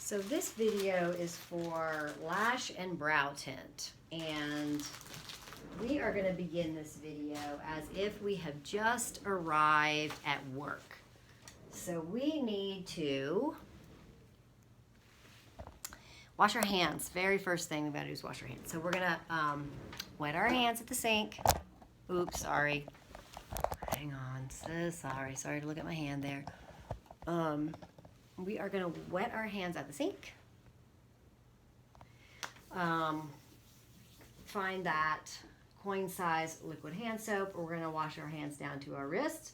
So this video is for lash and brow tint, and we are going to begin this video as if we have just arrived at work. So we need to wash our hands. Very first thing we've got to do is wash our hands. So we're going to wet our hands at the sink. Oops, sorry. Hang on. So sorry. Sorry to look at my hand there. We are going to wet our hands at the sink. Find that coin size liquid hand soap. We're going to wash our hands down to our wrists.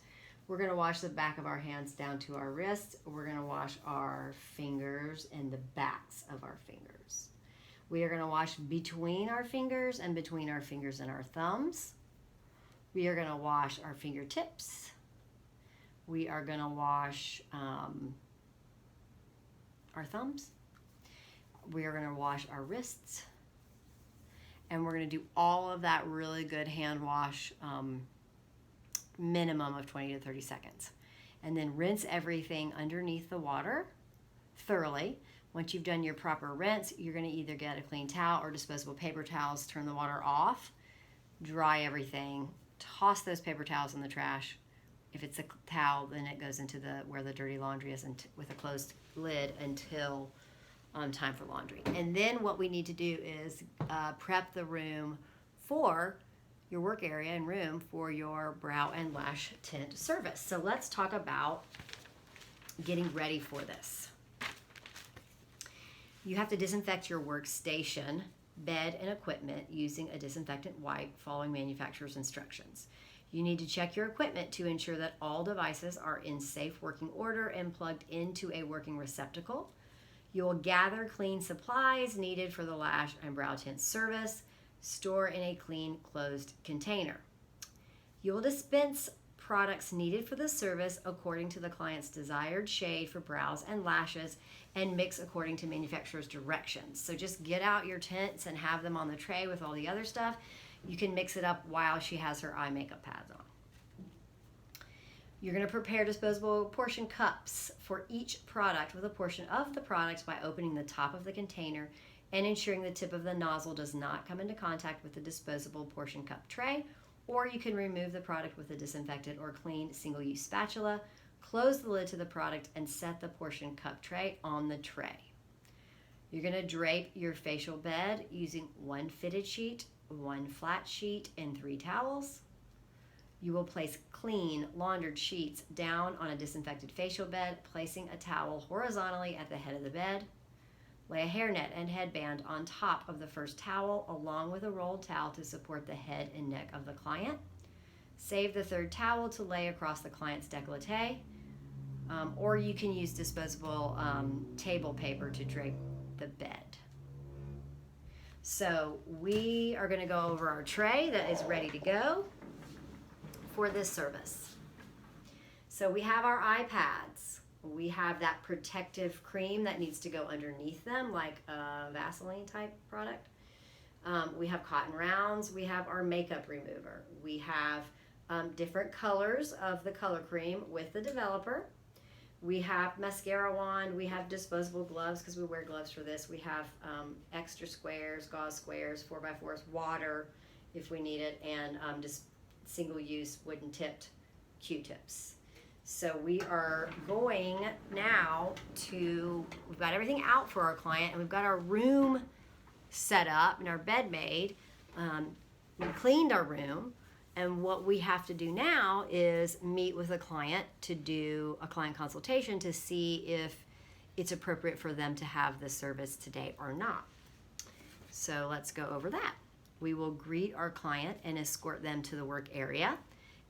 We're going to wash the back of our hands down to our wrists. We're going to wash our fingers and the backs of our fingers. We are going to wash between our fingers and between our fingers and our thumbs. We are going to wash our fingertips. We are going to wash our thumbs. We are going to wash our wrists. And we're going to do all of that really good hand wash, minimum of 20 to 30 seconds. And then rinse everything underneath the water thoroughly. Once you've done your proper rinse, you're going to either get a clean towel or disposable paper towels, turn the water off, dry everything, toss those paper towels in the trash. If it's a towel, then it goes into where the dirty laundry is with a closed lid until time for laundry. And then what we need to do is prep the room for your work area and room for your brow and lash tint service. So let's talk about getting ready for this. You have to disinfect your workstation, bed, and equipment using a disinfectant wipe following manufacturer's instructions. You need to check your equipment to ensure that all devices are in safe working order and plugged into a working receptacle. You will gather clean supplies needed for the lash and brow tint service. Store in a clean, closed container. You will dispense products needed for the service according to the client's desired shade for brows and lashes and mix according to manufacturer's directions. So just get out your tints and have them on the tray with all the other stuff. You can mix it up while she has her eye makeup pads on. You're going to prepare disposable portion cups for each product with a portion of the product by opening the top of the container and ensuring the tip of the nozzle does not come into contact with the disposable portion cup tray, or you can remove the product with a disinfected or clean single-use spatula, close the lid to the product, and set the portion cup tray on the tray. You're going to drape your facial bed using one fitted sheet, one flat sheet, and 3 towels. You will place clean, laundered sheets down on a disinfected facial bed, placing a towel horizontally at the head of the bed. Lay a hairnet and headband on top of the first towel, along with a rolled towel to support the head and neck of the client. Save the third towel to lay across the client's décolleté, or you can use disposable table paper to drape the bed. So we are going to go over our tray that is ready to go for this service. So we have our eye pads. We have that protective cream that needs to go underneath them, like a Vaseline type product. We have cotton rounds. We have our makeup remover. We have different colors of the color cream with the developer. We have mascara wand. We have disposable gloves because we wear gloves for this. We have extra squares, gauze squares, 4x4s, water if we need it, and just single-use wooden tipped Q-tips. So we are going now we've got everything out for our client, and we've got our room set up and our bed made. We cleaned our room, and what we have to do now is meet with a client to do a client consultation to see if it's appropriate for them to have this service today or not. So let's go over that. We will greet our client and escort them to the work area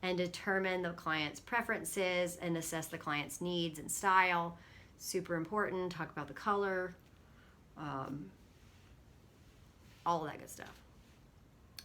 and determine the client's preferences and assess the client's needs and style. Super important. Talk about the color, all of that good stuff.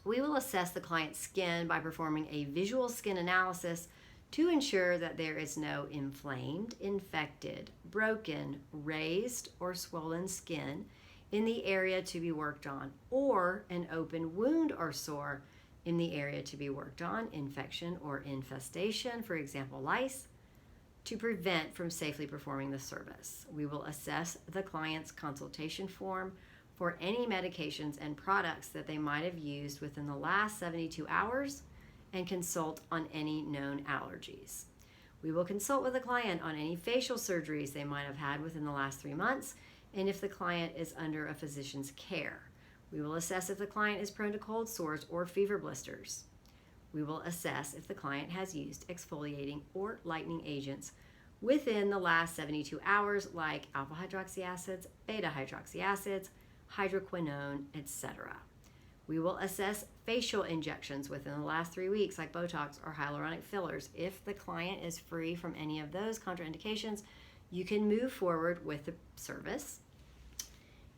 We will assess the client's skin by performing a visual skin analysis to ensure that there is no inflamed, infected, broken, raised, or swollen skin in the area to be worked on, or an open wound or sore in the area to be worked on, infection or infestation, for example, lice, to prevent from safely performing the service. We will assess the client's consultation form for any medications and products that they might have used within the last 72 hours and consult on any known allergies. We will consult with the client on any facial surgeries they might have had within the last 3 months and if the client is under a physician's care. We will assess if the client is prone to cold sores or fever blisters. We will assess if the client has used exfoliating or lightening agents within the last 72 hours like alpha hydroxy acids, beta hydroxy acids, hydroquinone, etc. We will assess facial injections within the last 3 weeks like Botox or hyaluronic fillers. If the client is free from any of those contraindications, you can move forward with the service.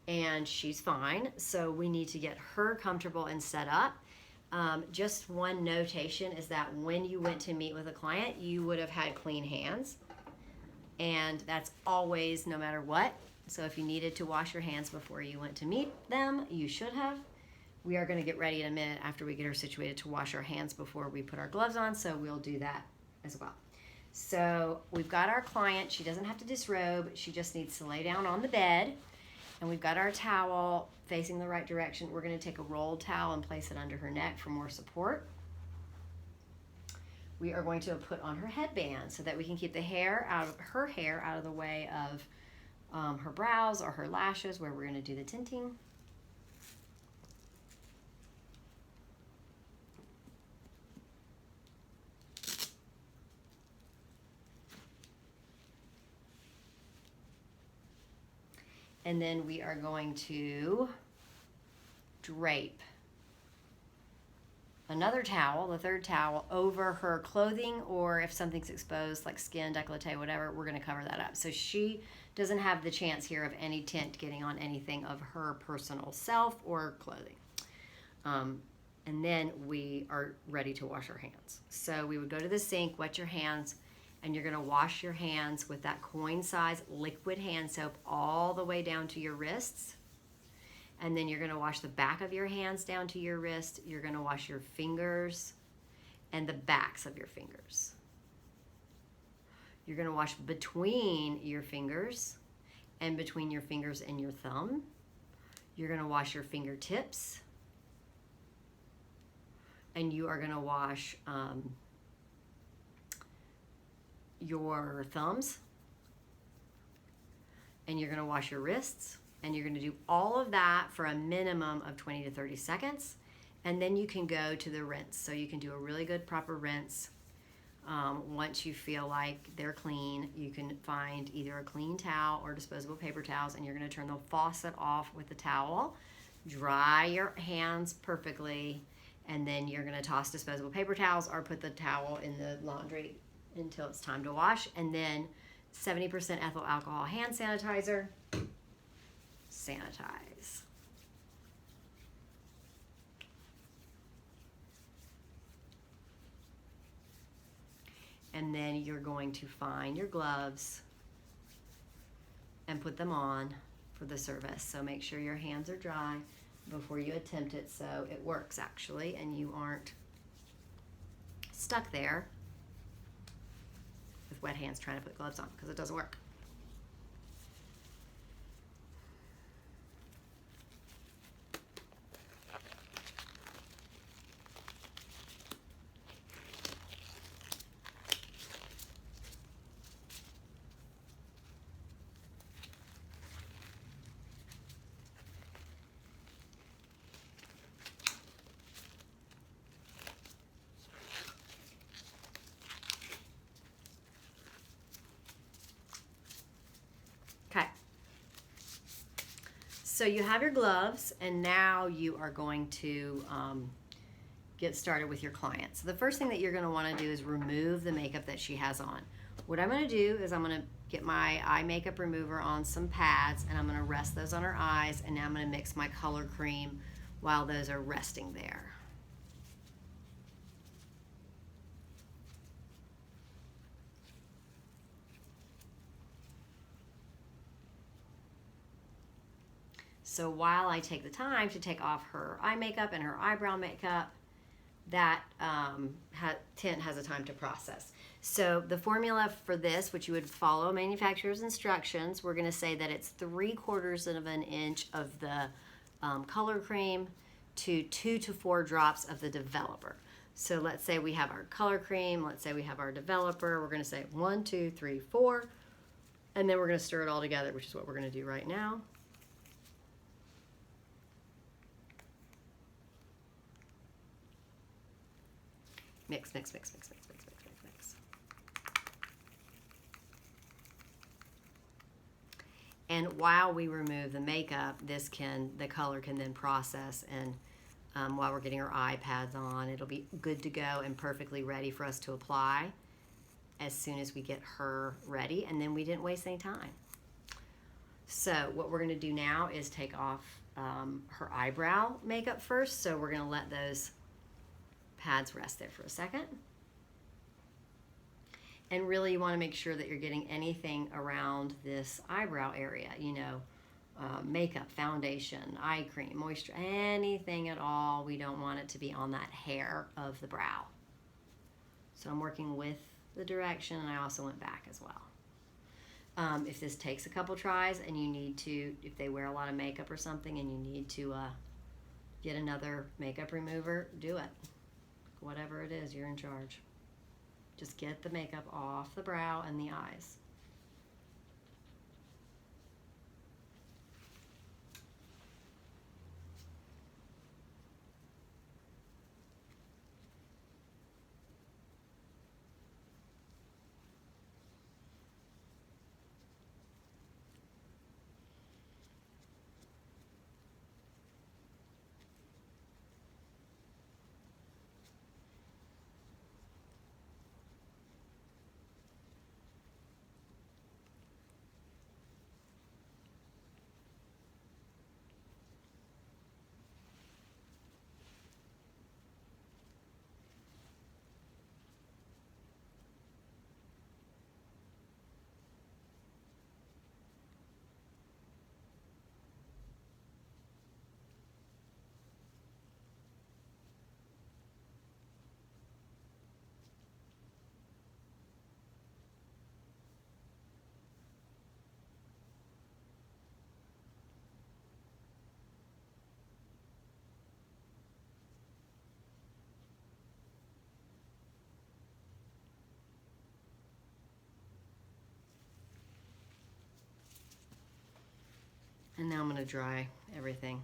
And she's fine, so we need to get her comfortable and set up. Just one notation is that when you went to meet with a client, you would have had clean hands. And that's always, no matter what. So if you needed to wash your hands before you went to meet them, you should have. We are going to get ready in a minute after we get her situated to wash our hands before we put our gloves on, so we'll do that as well. So we've got our client. She doesn't have to disrobe. She just needs to lay down on the bed. And we've got our towel facing the right direction. We're going to take a rolled towel and place it under her neck for more support. We are going to put on her headband so that we can keep the hair out of the way of her brows or her lashes where we're going to do the tinting. And then we are going to drape another towel, the third towel, over her clothing, or if something's exposed like skin, décolleté, whatever, we're going to cover that up. So she doesn't have the chance here of any tint getting on anything of her personal self or clothing. And then we are ready to wash our hands. So we would go to the sink, wet your hands, and you're going to wash your hands with that coin-size liquid hand soap all the way down to your wrists. And then you're going to wash the back of your hands down to your wrist. You're going to wash your fingers and the backs of your fingers. You're going to wash between your fingers and between your fingers and your thumb. You're going to wash your fingertips. And you are going to wash your thumbs, and you're going to wash your wrists, and you're going to do all of that for a minimum of 20 to 30 seconds, and then you can go to the rinse. So you can do a really good proper rinse. Once you feel like they're clean, you can find either a clean towel or disposable paper towels, and you're going to turn the faucet off with the towel, dry your hands perfectly, and then you're going to toss disposable paper towels or put the towel in the laundry until it's time to wash. And then 70% ethyl alcohol hand sanitizer. Sanitize. And then you're going to find your gloves and put them on for the service. So make sure your hands are dry before you attempt it so it works actually and you aren't stuck there with wet hands trying to put gloves on, because it doesn't work. Okay, so you have your gloves, and now you are going to get started with your client. So the first thing that you're going to want to do is remove the makeup that she has on. What I'm going to do is I'm going to get my eye makeup remover on some pads, and I'm going to rest those on her eyes, and now I'm going to mix my color cream while those are resting there. So while I take the time to take off her eye makeup and her eyebrow makeup, that tint has a time to process. So the formula for this, which you would follow manufacturer's instructions, we're going to say that it's 3/4 of an inch of the color cream to 2 to 4 drops of the developer. So let's say we have our color cream, let's say we have our developer, we're going to say 1, 2, 3, 4, and then we're going to stir it all together, which is what we're going to do right now. Mix, mix, mix, mix, mix, mix, mix, mix, mix. And while we remove the makeup, the color can then process, and while we're getting our eye pads on, it'll be good to go and perfectly ready for us to apply as soon as we get her ready, and then we didn't waste any time. So what we're going to do now is take off her eyebrow makeup first. So we're going to let those pads rest there for a second. And really you want to make sure that you're getting anything around this eyebrow area, you know, makeup, foundation, eye cream, moisture, anything at all. We don't want it to be on that hair of the brow. So I'm working with the direction, and I also went back as well. If this takes a couple tries and you need to, if they wear a lot of makeup or something and you need to get another makeup remover, do it. Whatever it is, you're in charge. Just get the makeup off the brow and the eyes. And now I'm going to dry everything.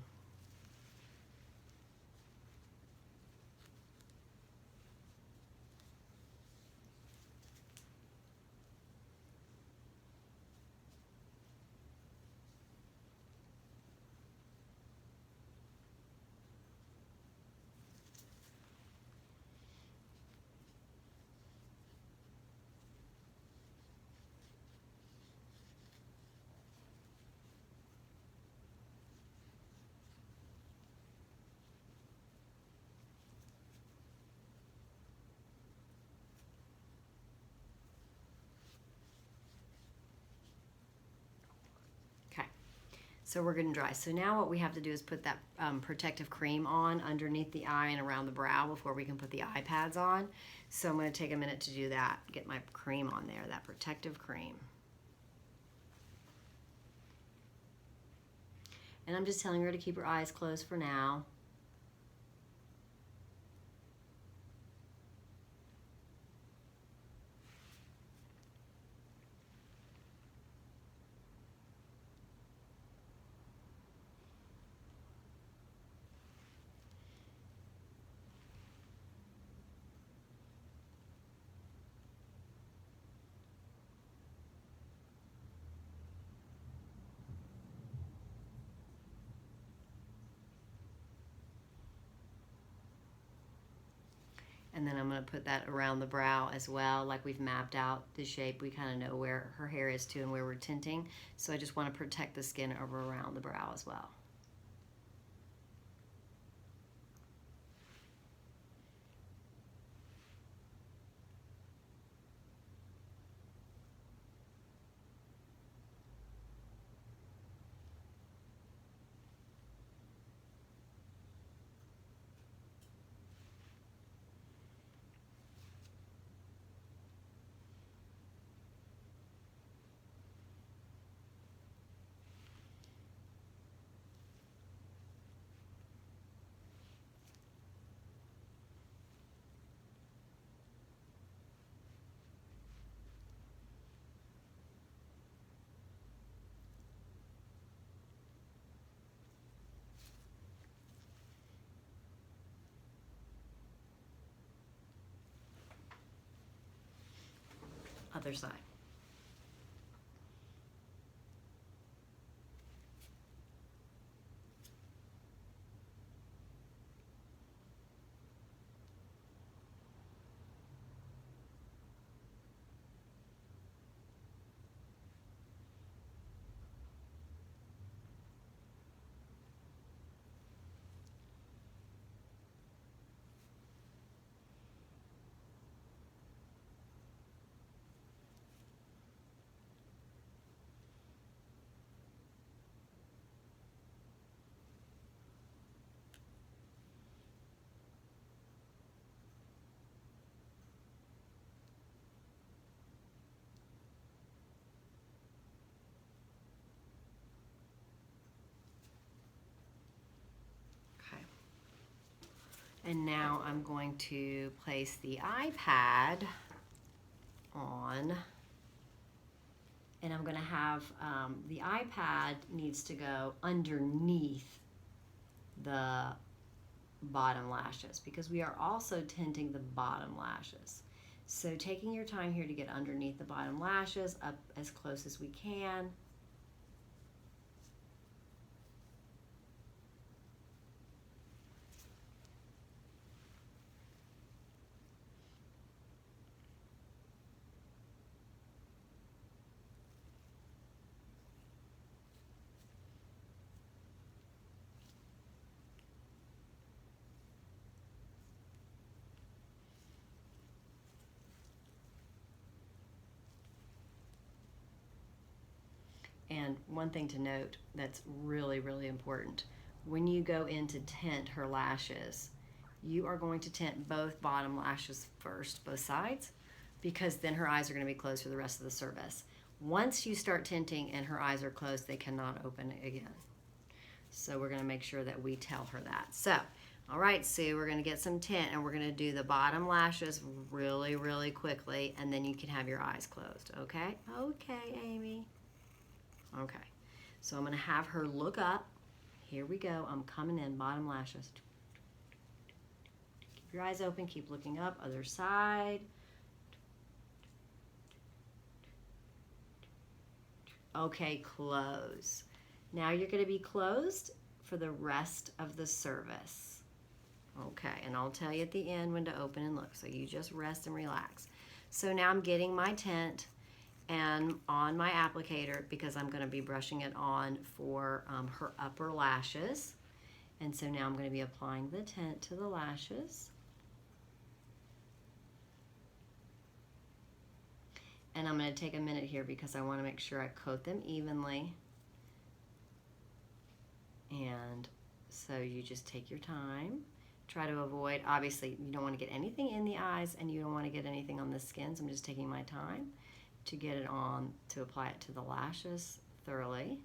So we're going to dry. So now what we have to do is put that protective cream on underneath the eye and around the brow before we can put the eye pads on. So I'm going to take a minute to do that, get my cream on there, that protective cream. And I'm just telling her to keep her eyes closed for now. And then I'm going to put that around the brow as well. Like we've mapped out the shape. We kind of know where her hair is too and where we're tinting. So I just want to protect the skin over around the brow as well. Other side. And now I'm going to place the iPad on, and I'm going to have the iPad needs to go underneath the bottom lashes because we are also tinting the bottom lashes. So taking your time here to get underneath the bottom lashes up as close as we can. And one thing to note that's really, really important, when you go in to tint her lashes, you are going to tint both bottom lashes first, both sides, because then her eyes are going to be closed for the rest of the service. Once you start tinting and her eyes are closed, they cannot open again. So we're going to make sure that we tell her that. So, all right, Sue, we're going to get some tint and we're going to do the bottom lashes really, really quickly, and then you can have your eyes closed, okay? Okay, Amy. Okay, so I'm going to have her look up. Here we go. I'm coming in, bottom lashes. Keep your eyes open. Keep looking up. Other side. Okay, close. Now you're going to be closed for the rest of the service. Okay, and I'll tell you at the end when to open and look. So you just rest and relax. So now I'm getting my tint and on my applicator because I'm going to be brushing it on for her upper lashes. And so now I'm going to be applying the tint to the lashes. And I'm going to take a minute here because I want to make sure I coat them evenly. And so you just take your time. Try to avoid, obviously, you don't want to get anything in the eyes and you don't want to get anything on the skin. So I'm just taking my time to get it on, to apply it to the lashes thoroughly.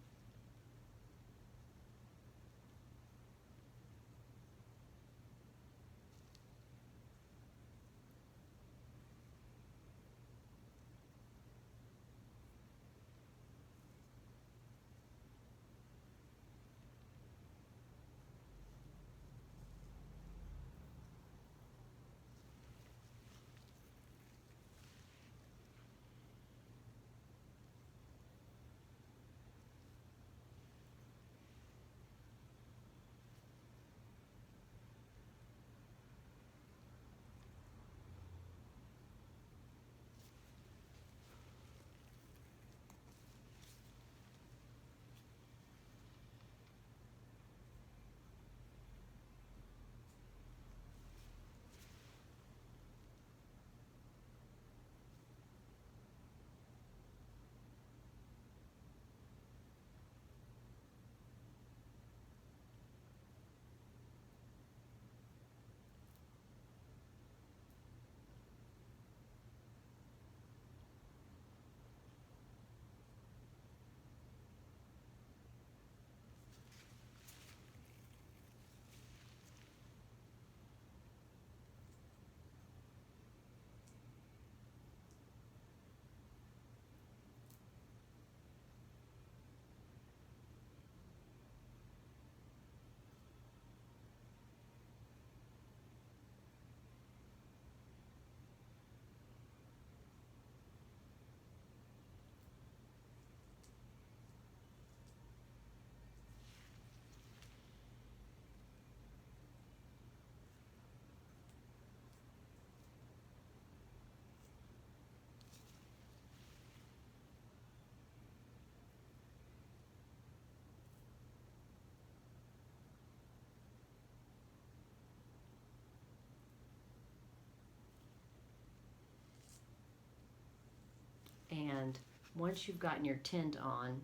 once you've gotten your tint on,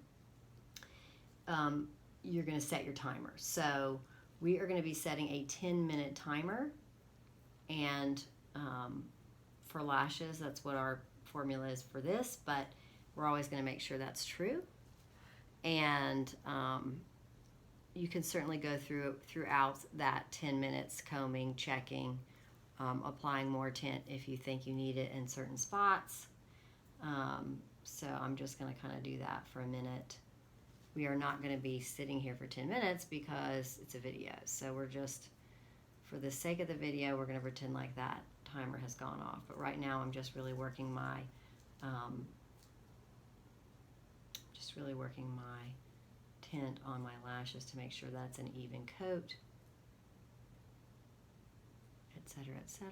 you're going to set your timer. So we are going to be setting a 10-minute timer, and for lashes, that's what our formula is for this, but we're always going to make sure that's true. And you can certainly go throughout that 10 minutes combing, checking, applying more tint if you think you need it in certain spots. So I'm just going to kind of do that for a minute. We are not going to be sitting here for 10 minutes because it's a video. So we're just, for the sake of the video, we're going to pretend like that timer has gone off. But right now I'm just really working my tint on my lashes to make sure that's an even coat, etc., etc.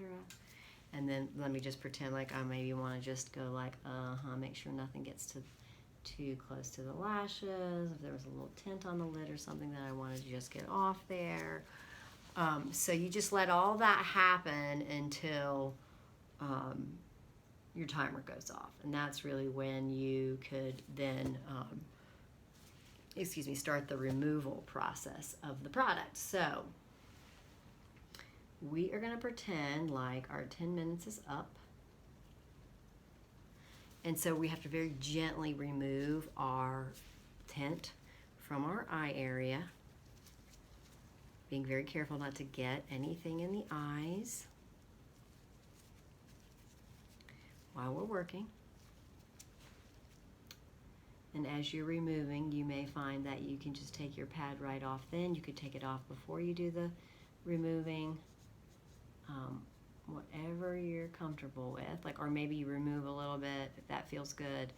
And then let me just pretend like I maybe want to just go like, make sure nothing gets too close to the lashes. If there was a little tint on the lid or something that I wanted to just get off there. So you just let all that happen until your timer goes off. And that's really when you could then, start the removal process of the product. So we are going to pretend like our 10 minutes is up. And so we have to very gently remove our tint from our eye area, being very careful not to get anything in the eyes while we're working. And as you're removing, you may find that you can just take your pad right off then. You could take it off before you do the removing. Whatever you're comfortable with, like, or maybe you remove a little bit if that feels good,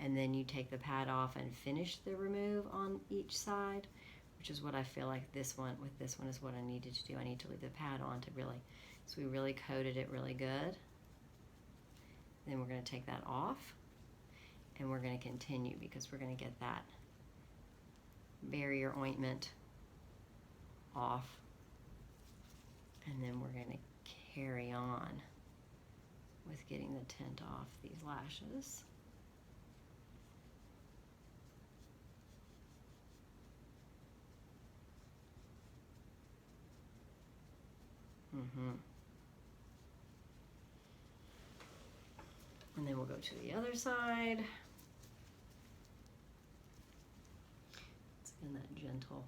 and then you take the pad off and finish the remove on each side, which is what I feel like this one is what I needed to do. I need to leave the pad on to really, so we really coated it really good. Then we're going to take that off, and we're going to continue because we're going to get that barrier ointment off, and then we're going to carry on with getting the tint off these lashes. And then we'll go to the other side. It's in that gentle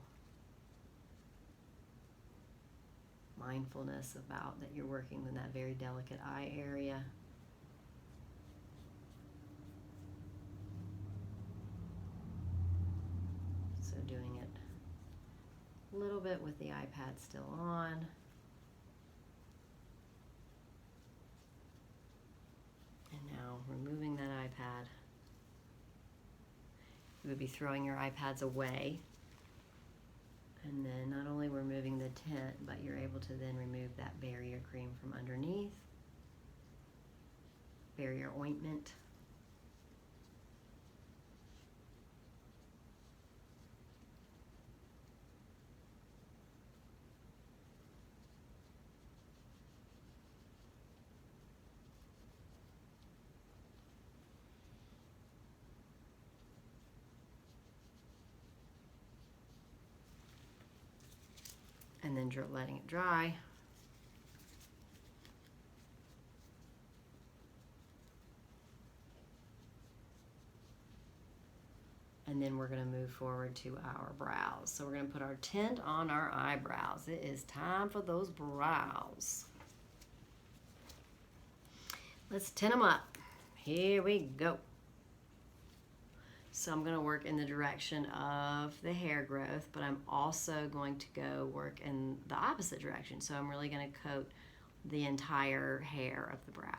mindfulness about that you're working in that very delicate eye area. So doing it a little bit with the iPad still on. And now removing that iPad. You would be throwing your iPads away. And then not only removing the tint, but you're able to then remove that barrier cream from underneath, barrier ointment. And then letting it dry. And then we're going to move forward to our brows. So we're going to put our tint on our eyebrows. It is time for those brows. Let's tint them up. Here we go. So I'm going to work in the direction of the hair growth, but I'm also going to go work in the opposite direction. So I'm really going to coat the entire hair of the brow.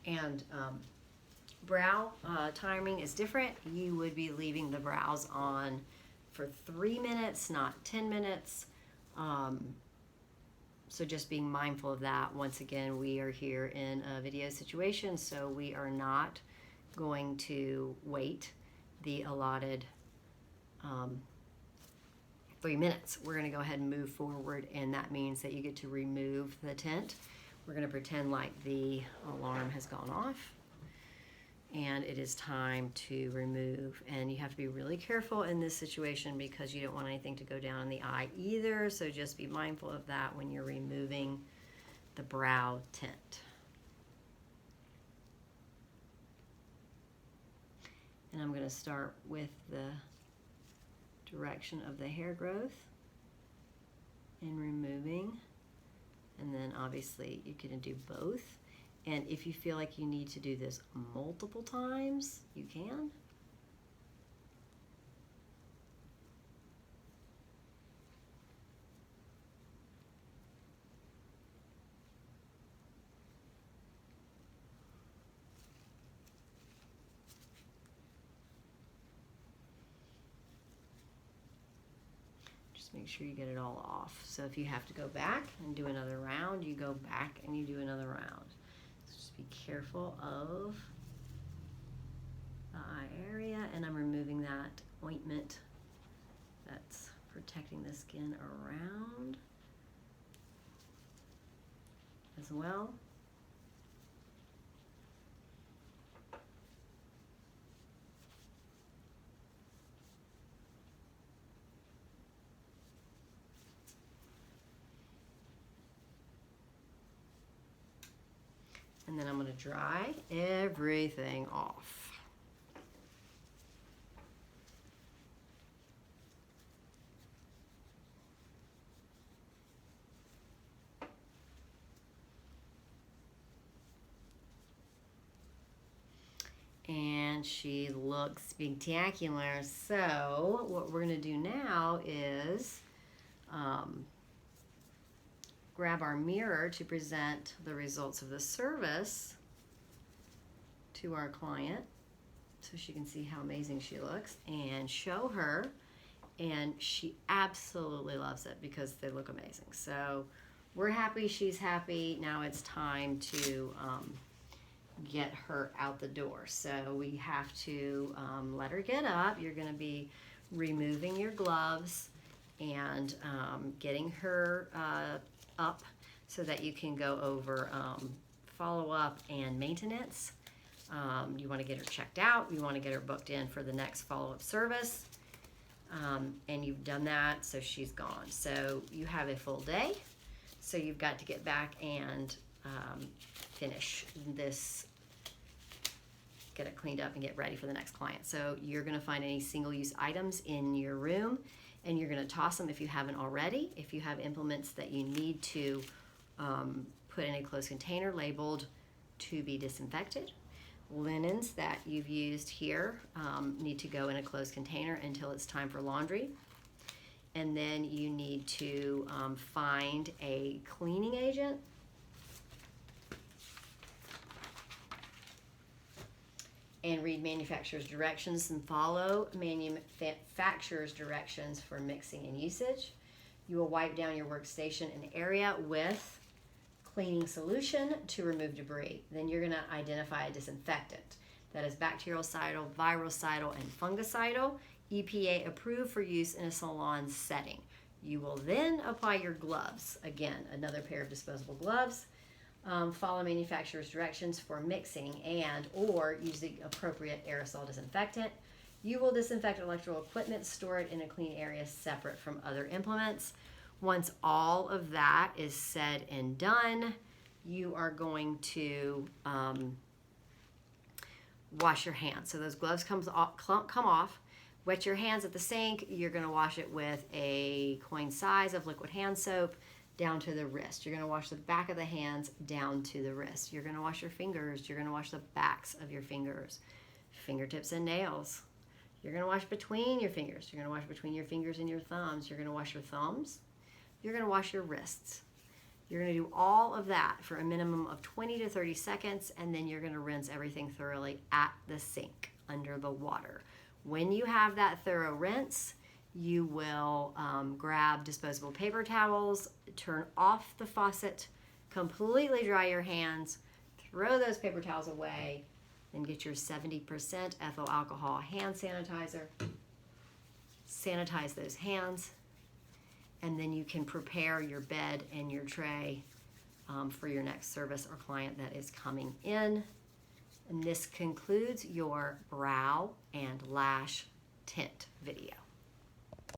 And brow timing is different. You would be leaving the brows on for 3 minutes, not 10 minutes. So just being mindful of that. Once again, we are here in a video situation, so we are not going to wait the allotted 3 minutes. We're going to go ahead and move forward, and that means that you get to remove the tint. We're going to pretend like the alarm has gone off, and it is time to remove. And you have to be really careful in this situation because you don't want anything to go down in the eye either, so just be mindful of that when you're removing the brow tint. And I'm going to start with the direction of the hair growth and removing, and then obviously you can do both. And if you feel like you need to do this multiple times, you can. Make sure you get it all off. So if you have to go back and do another round, you go back and you do another round. So just be careful of the eye area, and I'm removing that ointment that's protecting the skin around as well. And then I'm going to dry everything off. And she looks spectacular. So what we're going to do now is grab our mirror to present the results of the service to our client so she can see how amazing she looks, and show her, and she absolutely loves it because they look amazing. So we're happy, she's happy. Now it's time to get her out the door. So we have to let her get up. You're going to be removing your gloves and getting her up so that you can go over follow-up and maintenance. You want to get her checked out. You want to get her booked in for the next follow-up service. And you've done that, so she's gone. So you have a full day. So you've got to get back and finish this, get it cleaned up and get ready for the next client. So you're going to find any single-use items in your room, and you're going to toss them if you haven't already. If you have implements that you need to put in a closed container labeled to be disinfected, linens that you've used here need to go in a closed container until it's time for laundry. And then you need to find a cleaning agent and read manufacturer's directions and follow manufacturer's directions for mixing and usage. You will wipe down your workstation and area with cleaning solution to remove debris. Then you're going to identify a disinfectant that is bactericidal, virucidal, and fungicidal, EPA approved for use in a salon setting. You will then apply your gloves. Again, another pair of disposable gloves. Follow manufacturer's directions for mixing and or use the appropriate aerosol disinfectant. You will disinfect electrical equipment, store it in a clean area separate from other implements. Once all of that is said and done, you are going to wash your hands. So those gloves come off. Wet your hands at the sink. You're going to wash it with a coin size of liquid hand soap down to the wrist. You're going to wash the back of the hands down to the wrist. You're going to wash your fingers. You're going to wash the backs of your fingers, fingertips and nails. You're going to wash between your fingers. You're going to wash between your fingers and your thumbs. You're going to wash your thumbs. You're going to wash your wrists. You're going to do all of that for a minimum of 20 to 30 seconds, and then you're going to rinse everything thoroughly at the sink under the water. When you have that thorough rinse, you will grab disposable paper towels, turn off the faucet, completely dry your hands, throw those paper towels away, then get your 70% ethyl alcohol hand sanitizer, sanitize those hands, and then you can prepare your bed and your tray for your next service or client that is coming in. And this concludes your brow and lash tint video.